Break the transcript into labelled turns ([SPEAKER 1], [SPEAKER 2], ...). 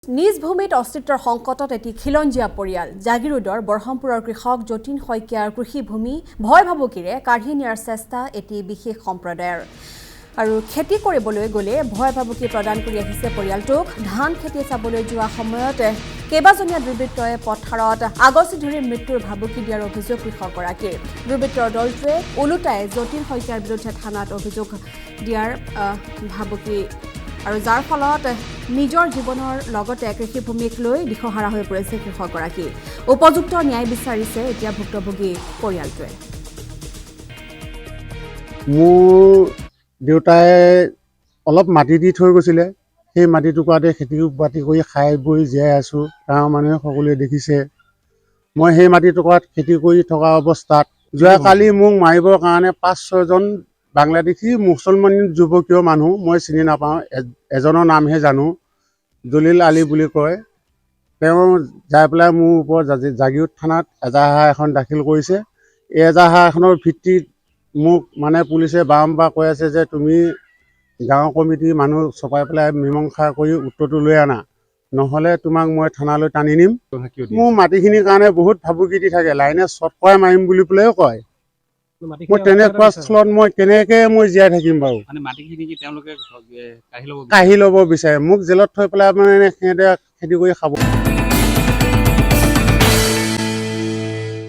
[SPEAKER 1] নিজ ভূমিত অস্তিত্বৰ সংকটত এটি খিলঞ্জীয়া পৰিয়াল জাগিৰোডৰ বৰহমপুৰৰ কৃষক যতীন শইকীয়াৰ কৃষিভূমি ভয় ভাবুকিৰে কাঢ়ি নিয়াৰ চেষ্টা এটি বিশেষ সম্প্ৰদায়ৰ আৰু খেতি কৰিবলৈ গ'লে ভয় ভাবুকি প্ৰদান কৰি আহিছে পৰিয়ালটোক ধান খেতি চাবলৈ যোৱা সময়ত কেইবাজনীয়া দুৰ্বৃত্তই পথাৰত আগচি ধৰি মৃত্যুৰ ভাবুকি দিয়াৰ অভিযোগ কৃষকগৰাকীৰ দুৰ্বৃত্তৰ দলটোৱে ওলোটাই যতীন শইকীয়াৰ বিৰুদ্ধে থানাত অভিযোগ দিয়াৰ ভাবুকি আৰু যাৰ ফলত নিজৰ জীৱনৰ লগতে কৃষিভূমিক লৈ দিশহাৰা হৈ পৰিছে কৃষকগৰাকী উপযুক্ত ন্যায় বিচাৰিছে এতিয়া ভুক্তভোগী পৰিয়ালটোৱে
[SPEAKER 2] মোৰ দেউতাই অলপ মাটি দি থৈ গৈছিলে সেই মাটি টুকুৰাতে খেতি বাতি কৰি খাই বৈ জীয়াই আছোঁ গাঁৱৰ মানুহে সকলোৱে দেখিছে মই সেই মাটি টুকুৰাত খেতি কৰি থকা অৱস্থাত যোৱাকালি মোক মাৰিবৰ কাৰণে 5-6জন বাংলাদেশী মুছলমান যুৱকীয় মানুহ মই চিনি নাপাওঁ এজনৰ নামহে জানো জলিল আলী বুলি কয় তেওঁ যাই পেলাই মোৰ ওপৰত জাগিৰোড থানাত এজাহাৰ এখন দাখিল কৰিছে এই এজাহাৰখনৰ ভিত্তিত মোক মানে পুলিচে বাৰম্বাৰ কৈ আছে যে তুমি গাঁও কমিটিৰ মানুহ চপাই পেলাই মীমাংসা কৰি উত্তৰটো লৈ আনা নহ'লে তোমাক মই থানালৈ টানি নিম মোৰ মাটিখিনিৰ কাৰণে বহুত ভাবুকি দি থাকে লাইনে শ্বৰ্ট কৰাই মাৰিম বুলি পেলাইও কয় মই তেনেকুৱা স্থলত মই কেনেকৈ মই জীয়াই থাকিম বাৰু কাঢ়ি ল'ব বিচাৰে মোক জেলত থৈ পেলাই মানে সিহঁতে খেতি কৰি খাব